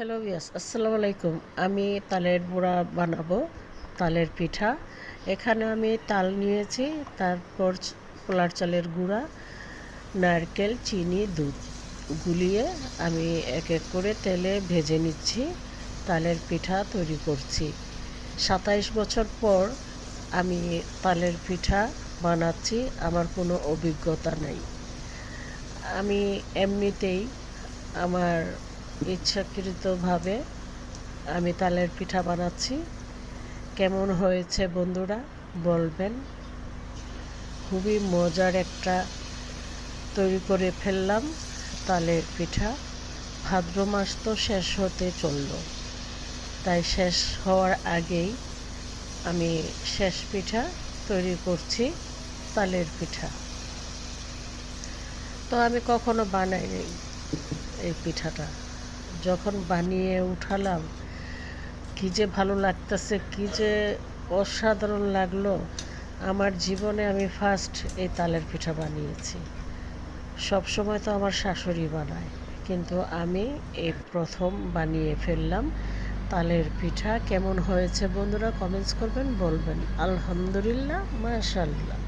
Hello viewers, আসসালামু আলাইকুম। আমি তালের বড়া বানাবো, তালের পিঠা। এখানে আমি তাল নিয়েছি, তারপর পোলার চালের গুঁড়া, নারকেল, চিনি, দুধ গুলিয়ে আমি এক এক করে তেলে ভেজে নিচ্ছি। তালের পিঠা তৈরি করছি। 27 বছর পর আমি তালের পিঠা বানাচ্ছি, আমার কোনো অভিজ্ঞতা নেই। আমি এমনিতেই আমার ইচ্ছাকৃতভাবে আমি তালের পিঠা বানাচ্ছি। কেমন হয়েছে বন্ধুরা বলবেন। খুবই মজার একটা তৈরি করে ফেললাম তালের পিঠা। ভাদ্র মাস তো শেষ হতে চলল, তাই শেষ হওয়ার আগেই আমি শেষ পিঠা তৈরি করছি, তালের পিঠা। তো আমি কখনো বানাইনি এই পিঠাটা। যখন বানিয়ে উঠালাম, কী যে ভালো লাগতেছে, কী যে অসাধারণ লাগলো। আমার জীবনে আমি ফার্স্ট এই তালের পিঠা বানিয়েছি। সব সময় তো আমার শাশুড়ি বানায়, কিন্তু আমি এই প্রথম বানিয়ে ফেললাম তালের পিঠা। কেমন হয়েছে বন্ধুরা কমেন্টস করবেন, বলবেন। আলহামদুলিল্লাহ, মাশাআল্লাহ।